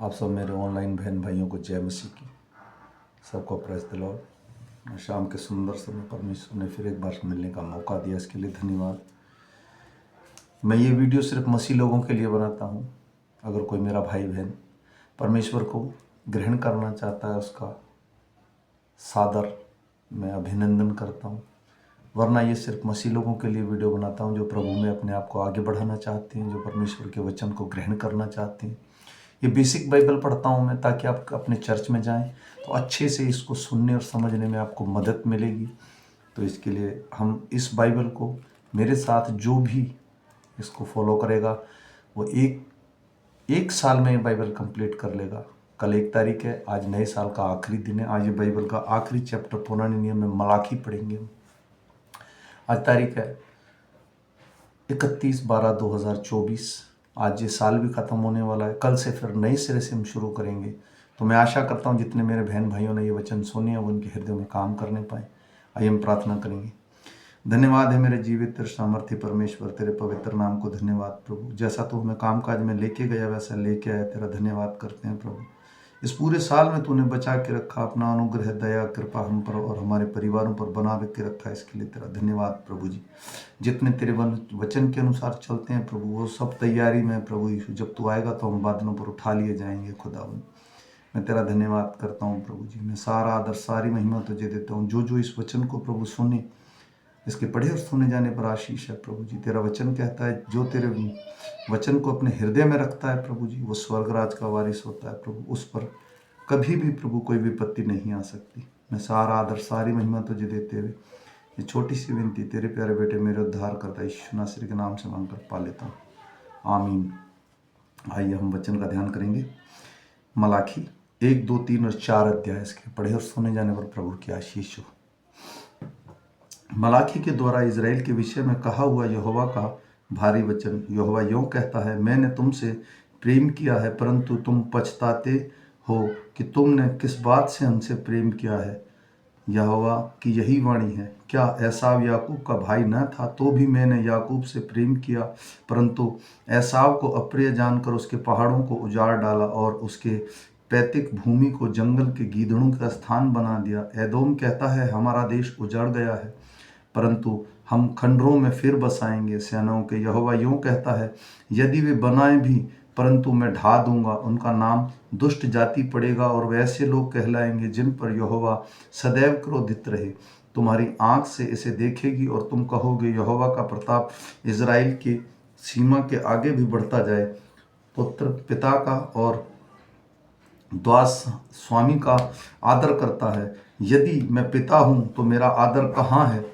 आप सब मेरे ऑनलाइन बहन भाइयों को जय मसीह की। सबको प्रेज़ द लॉर्ड। शाम के सुंदर समय परमेश्वर ने फिर एक बार मिलने का मौका दिया, इसके लिए धन्यवाद। मैं ये वीडियो सिर्फ मसीह लोगों के लिए बनाता हूँ। अगर कोई मेरा भाई बहन परमेश्वर को ग्रहण करना चाहता है, उसका सादर मैं अभिनंदन करता हूँ। वरना ये सिर्फ मसीह लोगों के लिए वीडियो बनाता हूँ जो प्रभु में अपने आप को आगे बढ़ाना चाहते हैं, जो परमेश्वर के वचन को ग्रहण करना चाहते हैं। ये बेसिक बाइबल पढ़ता हूँ मैं, ताकि आप अपने चर्च में जाएं तो अच्छे से इसको सुनने और समझने में आपको मदद मिलेगी। तो इसके लिए हम इस बाइबल को, मेरे साथ जो भी इसको फॉलो करेगा वो एक साल में ये बाइबल कंप्लीट कर लेगा। कल 1 तारीख है, आज नए साल का आखिरी दिन है। आज ये बाइबल का आखिरी चैप्टर पुराने नियम में मलाकी पढ़ेंगे हम। आज तारीख है 31/12/2024। आज ये साल भी ख़त्म होने वाला है। कल से फिर नए सिरे से हम शुरू करेंगे। तो मैं आशा करता हूँ जितने मेरे बहन भाइयों ने ये वचन सुने वो उनके हृदय में काम करने पाए। आइए हम प्रार्थना करेंगे। धन्यवाद है मेरे जीवित तेरे सामर्थ्य परमेश्वर, तेरे पवित्र नाम को धन्यवाद प्रभु। जैसा तू हमें काम काज में लेके गया वैसा लेके आया, तेरा धन्यवाद करते हैं प्रभु। इस पूरे साल में तूने बचा के रखा, अपना अनुग्रह दया कृपा हम पर और हमारे परिवारों पर बना के रखा, इसके लिए तेरा धन्यवाद प्रभु जी। जितने तेरे वचन के अनुसार चलते हैं प्रभु, वो सब तैयारी में प्रभु यीशु, जब तू आएगा तो हम बादलों पर उठा लिए जाएंगे खुदावन। मैं तेरा धन्यवाद करता हूँ प्रभु जी। मैं सारा आदर सारी महिमा तुझे देता हूँ। जो इस वचन को प्रभु सुने, इसके पढ़े और सुने जाने पर आशीष है प्रभु जी। तेरा वचन कहता है जो तेरे वचन को अपने हृदय में रखता है प्रभु जी, वो स्वर्गराज का वारिस होता है प्रभु। उस पर कभी भी प्रभु कोई विपत्ति नहीं आ सकती। मैं सारा आदर सारी महिमा तुझे देते हुए ये छोटी सी विनती तेरे प्यारे बेटे मेरे उद्धार करता यीशु नासरी के नाम से मांगकर पा लेता हूँ, आमीन। आइए हम वचन का ध्यान करेंगे। मलाकी 1, 2, 3 और 4 अध्याय इसके पढ़े और सुने जाने पर प्रभु की आशीष हो। मलाकी के द्वारा इज़राइल के विषय में कहा हुआ यहोवा का भारी वचन। यहोवा यूँ कहता है, मैंने तुमसे प्रेम किया है परंतु तुम पछताते हो कि तुमने किस बात से हमसे प्रेम किया है। यहोवा की यही वाणी है, क्या एसाव याकूब का भाई न था, तो भी मैंने याकूब से प्रेम किया, परंतु एसाव को अप्रिय जानकर उसके पहाड़ों को उजाड़ डाला और उसके पैतृक भूमि को जंगल के गीदड़ों का स्थान बना दिया। एदोम कहता है, हमारा देश उजड़ गया है, परंतु हम खंडरों में फिर बसाएंगे। सेनाओं के यहोवा यूँ कहता है, यदि वे बनाएं भी परंतु मैं ढा दूंगा। उनका नाम दुष्ट जाति पड़ेगा और वैसे लोग कहलाएंगे जिन पर यहोवा सदैव क्रोधित रहे। तुम्हारी आंख से इसे देखेगी और तुम कहोगे, यहोवा का प्रताप इज़राइल की सीमा के आगे भी बढ़ता जाए। पुत्र पिता का और दास स्वामी का आदर करता है। यदि मैं पिता हूँ तो मेरा आदर कहाँ है,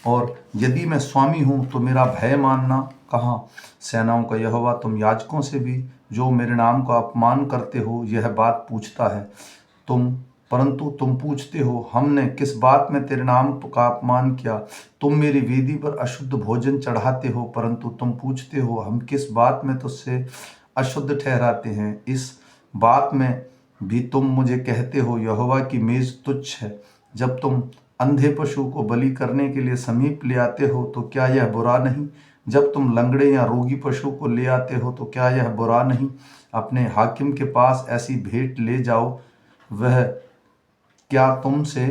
और यदि मैं स्वामी हूँ तो मेरा भय मानना कहाँ। सेनाओं का यहोवा तुम याजकों से भी जो मेरे नाम का अपमान करते हो यह बात पूछता है। परंतु तुम पूछते हो, हमने किस बात में तेरे नाम का अपमान किया। तुम मेरी वेदी पर अशुद्ध भोजन चढ़ाते हो, परंतु तुम पूछते हो, हम किस बात में तुझसे अशुद्ध ठहराते हैं। इस बात में भी तुम मुझे कहते हो, यहोवा की मेज तुच्छ है। जब तुम अंधे पशु को बलि करने के लिए समीप ले आते हो तो क्या यह बुरा नहीं। जब तुम लंगड़े या रोगी पशु को ले आते हो तो क्या यह बुरा नहीं। अपने हाकिम के पास ऐसी भेंट ले जाओ, वह क्या तुमसे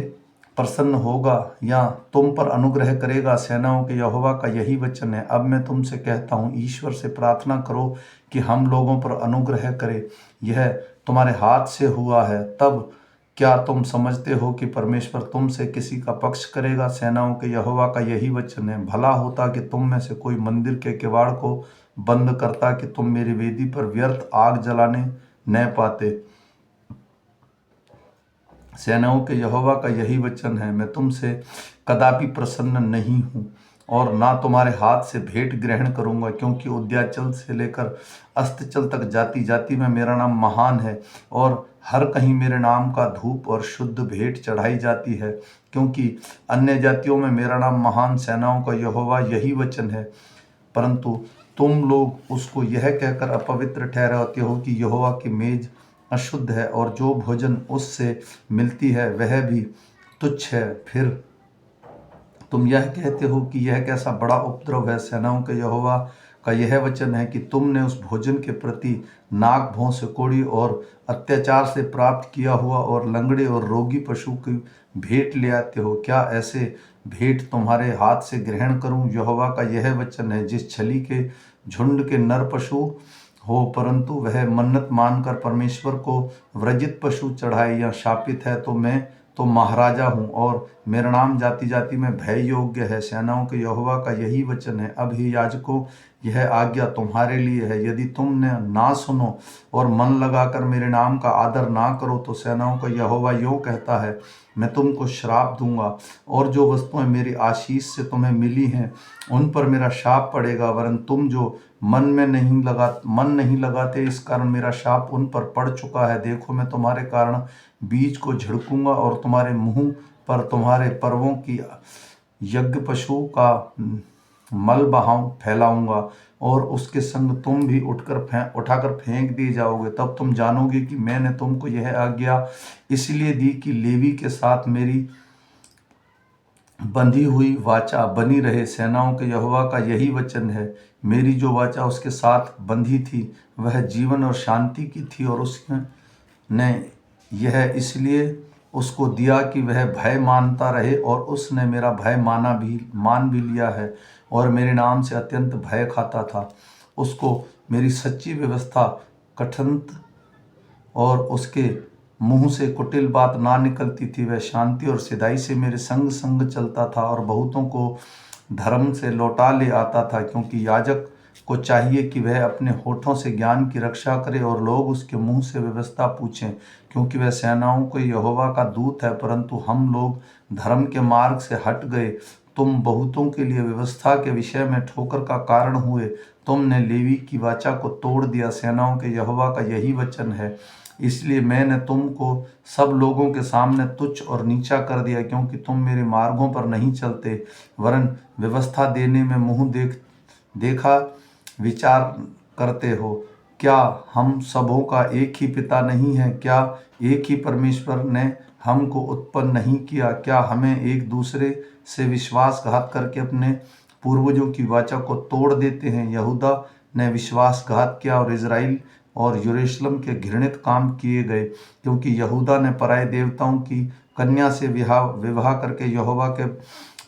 प्रसन्न होगा या तुम पर अनुग्रह करेगा। सेनाओं के यहोवा का यही वचन है। अब मैं तुमसे कहता हूँ, ईश्वर से प्रार्थना करो कि हम लोगों पर अनुग्रह करे। यह तुम्हारे हाथ से हुआ है, तब क्या तुम समझते हो कि परमेश्वर तुमसे किसी का पक्ष करेगा। सेनाओं के यहोवा का यही वचन है, भला होता कि तुम में से कोई मंदिर के किवाड़ को बंद करता कि तुम मेरी वेदी पर व्यर्थ आग जलाने न पाते। सेनाओं के यहोवा का यही वचन है, मैं तुमसे कदापि प्रसन्न नहीं हूँ और ना तुम्हारे हाथ से भेंट ग्रहण करूँगा, क्योंकि उद्याचल से लेकर अस्ताचल तक जाति जाति में मेरा नाम महान है और हर कहीं मेरे नाम का धूप और शुद्ध भेंट चढ़ाई जाती है, क्योंकि अन्य जातियों में मेरा नाम महान। सेनाओं का यहोवा यही वचन है, परंतु तुम लोग उसको यह कहकर अपवित्र ठहराते हो कि यहोवा की मेज अशुद्ध है और जो भोजन उससे मिलती है वह भी तुच्छ है। फिर तुम यह कहते हो कि यह कैसा बड़ा उपद्रव है। सेनाओं के यहोवा का यह वचन है कि तुमने उस भोजन के प्रति नाक भौं कोड़ी और अत्याचार से प्राप्त किया हुआ और लंगड़े और रोगी पशु की भेंट ले आते हो। क्या ऐसे भेंट तुम्हारे हाथ से ग्रहण करूं? यहोवा का यह वचन है, जिस छली के झुंड के नर पशु हो परंतु वह मन्नत मानकर परमेश्वर को व्रजित पशु चढ़ाए या शापित है, तो मैं तो महाराजा हूँ और मेरा नाम जाति जाति में भय योग्य है। सेनाओं के यहोवा का यही वचन है। अब हे याजकों, यह आज्ञा तुम्हारे लिए है, यदि तुमने ना सुनो और मन लगाकर मेरे नाम का आदर ना करो तो सेनाओं का यहोवा यूँ कहता है, मैं तुमको श्राप दूंगा और जो वस्तुएं मेरी आशीष से तुम्हें मिली हैं उन पर मेरा शाप पड़ेगा, वरन तुम जो मन नहीं लगाते इस कारण मेरा शाप उन पर पड़ चुका है। देखो, मैं तुम्हारे कारण बीज को झिड़कूंगा और तुम्हारे मुंह पर तुम्हारे पर्वों की यज्ञ पशु का मल बहाव फैलाऊंगा और उसके संग तुम भी उठाकर फेंक दिए जाओगे। तब तुम जानोगे कि मैंने तुमको यह आज्ञा इसलिए दी कि लेवी के साथ मेरी बंधी हुई वाचा बनी रहे। सेनाओं के यहोवा का यही वचन है, मेरी जो वाचा उसके साथ बंधी थी वह जीवन और शांति की थी और उसने यह इसलिए उसको दिया कि वह भय मानता रहे और उसने मेरा भय मान भी लिया है और मेरे नाम से अत्यंत भय खाता था। उसको मेरी सच्ची व्यवस्था कठिन और उसके मुंह से कुटिल बात ना निकलती थी। वह शांति और सिधाई से मेरे संग संग चलता था और बहुतों को धर्म से लौटा ले आता था, क्योंकि याजक को चाहिए कि वह अपने होठों से ज्ञान की रक्षा करे और लोग उसके मुंह से व्यवस्था पूछें, क्योंकि वह सेनाओं को यहोवा का दूत है। परंतु हम लोग धर्म के मार्ग से हट गए। तुम बहुतों के लिए व्यवस्था के विषय में ठोकर का कारण हुए। तुमने लेवी की वाचा को तोड़ दिया। सेनाओं के यहोवा का यही वचन है, इसलिए मैंने तुमको सब लोगों के सामने तुच्छ और नीचा कर दिया, क्योंकि तुम मेरे मार्गों पर नहीं चलते वरन व्यवस्था देने में मुंह देखा विचार करते हो। क्या हम सबों का एक ही पिता नहीं है? क्या एक ही परमेश्वर ने हमको उत्पन्न नहीं किया? क्या हमें एक दूसरे से विश्वासघात करके अपने पूर्वजों की वाचा को तोड़ देते हैं? यहूदा ने विश्वासघात किया और इज़राइल और यरूशलेम के घृणित काम किए गए, क्योंकि यहूदा ने पराए देवताओं की कन्या से विवाह करके यहोवा के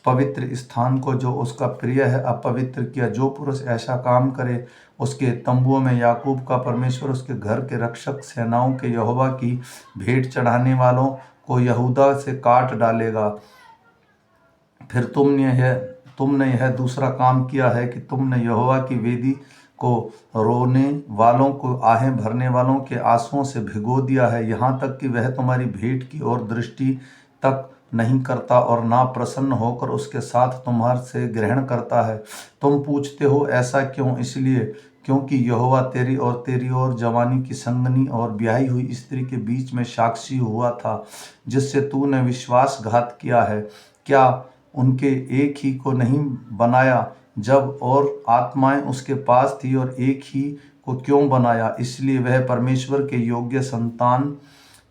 पवित्र स्थान को जो उसका प्रिय है अपवित्र किया। जो पुरुष ऐसा काम करे उसके तंबुओं में याकूब का परमेश्वर उसके घर के रक्षक सेनाओं के यहोवा की भेंट चढ़ाने वालों को यहूदा से काट डालेगा। फिर तुमने यह दूसरा काम किया है कि तुमने यहोवा की वेदी को रोने वालों को आहें भरने वालों के आंसुओं से भिगो दिया है, यहाँ तक कि वह तुम्हारी भेंट की ओर दृष्टि तक नहीं करता और ना प्रसन्न होकर उसके साथ तुम्हारे से ग्रहण करता है। तुम पूछते हो ऐसा क्यों? इसलिए क्योंकि यहोवा तेरी और जवानी की संगनी और ब्याही हुई स्त्री के बीच में साक्षी हुआ था, जिससे तूने विश्वासघात किया है। क्या उनके एक ही को नहीं बनाया जब और आत्माएं उसके पास थी, और एक ही को क्यों बनाया? इसलिए वह परमेश्वर के योग्य संतान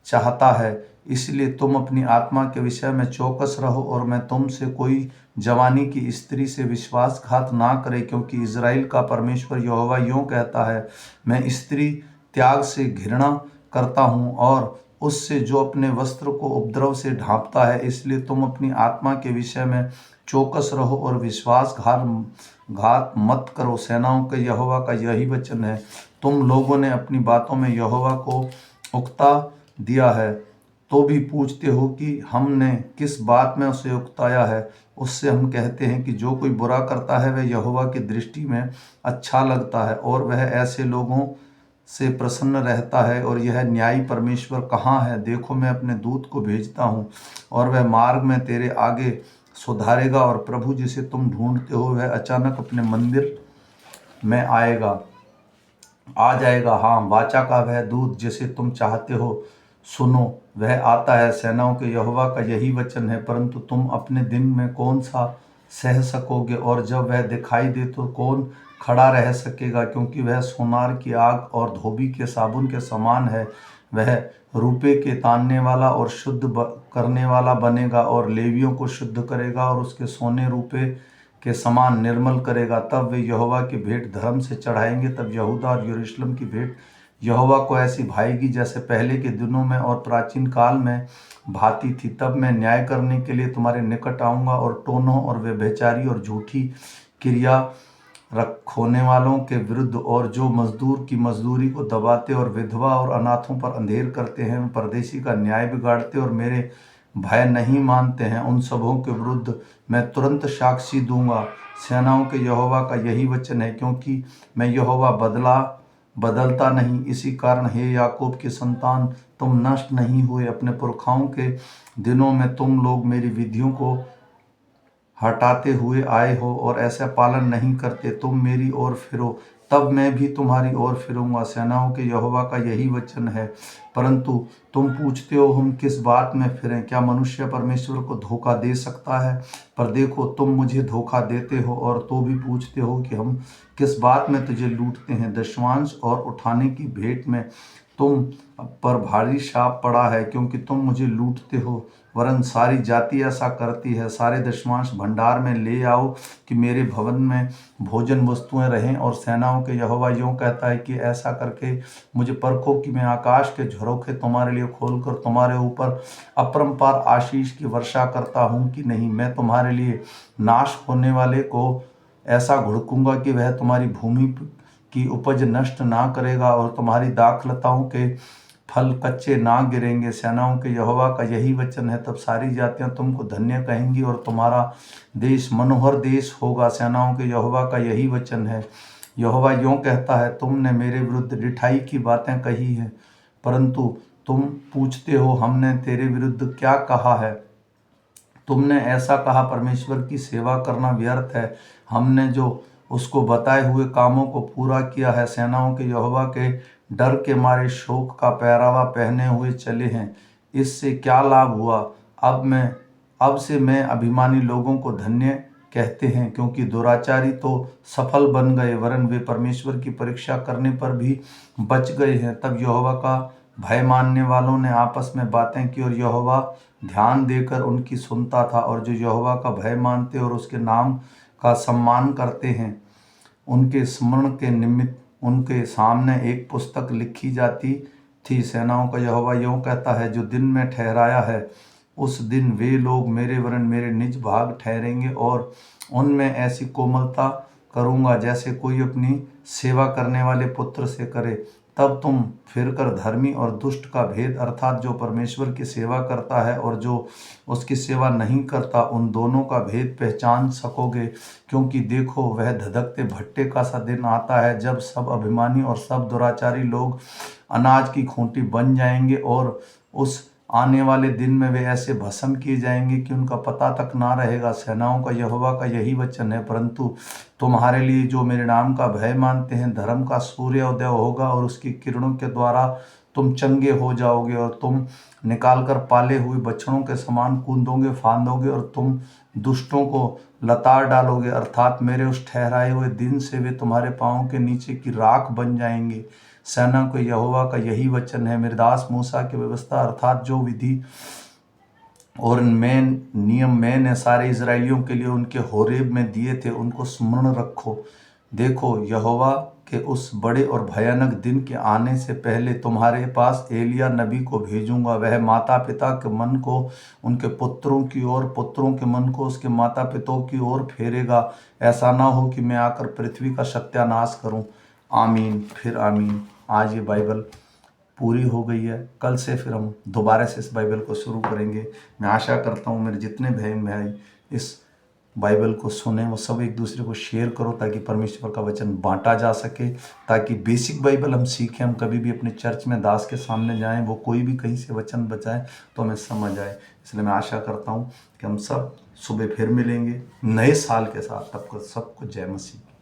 चाहता है। इसलिए तुम अपनी आत्मा के विषय में चौकस रहो और मैं तुमसे कोई जवानी की स्त्री से विश्वासघात ना करे, क्योंकि इज़राइल का परमेश्वर यहोवा यूँ कहता है, मैं स्त्री त्याग से घृणा करता हूँ और उससे जो अपने वस्त्र को उपद्रव से ढांपता है। इसलिए तुम अपनी आत्मा के विषय में चौकस रहो और विश्वासघात मत करो। सेनाओं के यहोवा का यही वचन है, तुम लोगों ने अपनी बातों में यहोवा को उकता दिया है, तो भी पूछते हो कि हमने किस बात में उसे उकताया है। उससे हम कहते हैं कि जो कोई बुरा करता है वह यहोवा की दृष्टि में अच्छा लगता है और वह ऐसे लोगों से प्रसन्न रहता है। और यह न्यायी परमेश्वर कहाँ है? देखो, मैं अपने दूत को भेजता हूँ और वह मार्ग में तेरे आगे सुधारेगा, और प्रभु जिसे तुम ढूंढते हो वह अचानक अपने मंदिर में आ जाएगा। हाँ, वाचा का वह दूत जिसे तुम चाहते हो, सुनो, वह आता है। सेनाओं के यहोवा का यही वचन है, परंतु तुम अपने दिन में कौन सा सह सकोगे, और जब वह दिखाई दे तो कौन खड़ा रह सकेगा? क्योंकि वह सोनार की आग और धोबी के साबुन के समान है। वह रुपये के तानने वाला और शुद्ध करने वाला बनेगा और लेवियों को शुद्ध करेगा और उसके सोने रुपये के समान निर्मल करेगा। तब वे यहोवा की भेंट धर्म से चढ़ाएंगे। तब यहूदा और यरूशलेम की भेंट यहोवा को ऐसी भाएगी जैसे पहले के दिनों में और प्राचीन काल में भाती थी। तब मैं न्याय करने के लिए तुम्हारे निकट आऊँगा और टोनों और व्यभिचारी और झूठी क्रिया रखोने वालों के विरुद्ध, और जो मजदूर की मजदूरी को दबाते और विधवा और अनाथों पर अंधेर करते हैं, परदेशी का न्याय बिगाड़ते और मेरे भय नहीं मानते हैं, उन सबों के विरुद्ध मैं तुरंत साक्षी दूंगा। सेनाओं के यहोवा का यही वचन है, क्योंकि मैं यहोवा बदलता नहीं। इसी कारण हे याकूब की संतान, तुम नष्ट नहीं हुए। अपने पुरखाओं के दिनों में तुम लोग मेरी विधियों को हटाते हुए आए हो और ऐसा पालन नहीं करते। तुम मेरी ओर फिरो, तब मैं भी तुम्हारी ओर फिरूंगा। सेनाओं के यहोवा का यही वचन है। परंतु तुम पूछते हो, हम किस बात में फिरें? क्या मनुष्य परमेश्वर को धोखा दे सकता है? पर देखो, तुम मुझे धोखा देते हो और तो भी पूछते हो कि हम किस बात में तुझे लूटते हैं। दशमांश और उठाने की भेंट में तुम पर भारी शाप पड़ा है, क्योंकि तुम मुझे लूटते हो। वरन सारी जाति ऐसा करती है। सारे दशमांश भंडार में ले आओ कि मेरे भवन में भोजन वस्तुएं रहें। और सेनाओं के यहोवा यूं कहता है कि ऐसा करके मुझे परखो कि मैं आकाश के झरोखे तुम्हारे लिए खोलकर तुम्हारे ऊपर अपरंपार आशीष की वर्षा करता हूं कि नहीं। मैं तुम्हारे लिए नाश होने वाले को ऐसा घुड़कूंगा कि वह तुम्हारी भूमि की उपज नष्ट ना करेगा और तुम्हारी दाखलताओं के फल कच्चे ना गिरेंगे। सेनाओं के यहोवा का यही वचन है। तब सारी जातियां तुमको धन्य कहेंगी और तुम्हारा देश मनोहर देश होगा। सेनाओं के यहोवा का यही वचन है। यहोवा यूं कहता है, तुमने मेरे विरुद्ध डिठाई की बातें कही हैं, परंतु तुम पूछते हो, हमने तेरे विरुद्ध क्या कहा है? तुमने ऐसा कहा, परमेश्वर की सेवा करना व्यर्थ है। हमने जो उसको बताए हुए कामों को पूरा किया है। सेनाओं के यहोवा के डर के मारे शोक का पहरावा पहने हुए चले हैं। इससे क्या लाभ हुआ? अब से मैं अभिमानी लोगों को धन्य कहते हैं, क्योंकि दुराचारी तो सफल बन गए, वरन वे परमेश्वर की परीक्षा करने पर भी बच गए हैं। तब यहोवा का भय मानने वालों ने आपस में बातें की और यहोवा ध्यान देकर उनकी सुनता था। और जो यहोवा का भय मानते और उसके नाम का सम्मान करते हैं, उनके स्मरण के निमित्त उनके सामने एक पुस्तक लिखी जाती थी। सेनाओं का यहोवा यूं कहता है, जो दिन में ठहराया है, उस दिन वे लोग मेरे वरन मेरे निज भाग ठहरेंगे और उनमें ऐसी कोमलता करूंगा जैसे कोई अपनी सेवा करने वाले पुत्र से करे। तब तुम फिरकर धर्मी और दुष्ट का भेद, अर्थात जो परमेश्वर की सेवा करता है और जो उसकी सेवा नहीं करता, उन दोनों का भेद पहचान सकोगे। क्योंकि देखो, वह धधकते भट्टे का सा दिन आता है, जब सब अभिमानी और सब दुराचारी लोग अनाज की खूंटी बन जाएंगे और उस आने वाले दिन में वे ऐसे भस्म किए जाएंगे कि उनका पता तक ना रहेगा। सेनाओं का यहोवा का यही वचन है। परंतु तुम्हारे लिए जो मेरे नाम का भय मानते हैं, धर्म का सूर्योदय होगा और उसकी किरणों के द्वारा तुम चंगे हो जाओगे और तुम निकालकर पाले हुए बछड़ों के समान कूदोगे फांदोगे और तुम दुष्टों को लताड़ डालोगे, अर्थात मेरे उस ठहराए हुए दिन से वे तुम्हारे पाँवों के नीचे की राख बन जाएंगे। सेना को यहोवा का यही वचन है। मेरे दास मूसा की व्यवस्था, अर्थात जो विधि और नियम मैंने सारे इजरायलियों के लिए उनके होरेब में दिए थे, उनको स्मरण रखो। देखो, यहोवा के उस बड़े और भयानक दिन के आने से पहले तुम्हारे पास एलिया नबी को भेजूंगा। वह माता पिता के मन को उनके पुत्रों की ओर, पुत्रों के मन को उसके माता पिताओं की ओर फेरेगा। ऐसा ना हो कि मैं आकर पृथ्वी का सत्यानाश करूं। आमीन फिर आमीन। आज ये बाइबल पूरी हो गई है। कल से फिर हम दोबारा से इस बाइबल को शुरू करेंगे। मैं आशा करता हूँ मेरे जितने बहन भाई इस बाइबल को सुने, वो सब एक दूसरे को शेयर करो, ताकि परमेश्वर का वचन बांटा जा सके, ताकि बेसिक बाइबल हम सीखें। हम कभी भी अपने चर्च में दास के सामने जाएं, वो कोई भी कहीं से वचन बचाए तो हमें समझ आए। इसलिए मैं आशा करता हूँ कि हम सब सुबह फिर मिलेंगे नए साल के साथ। तब तक सबको जय मसीह।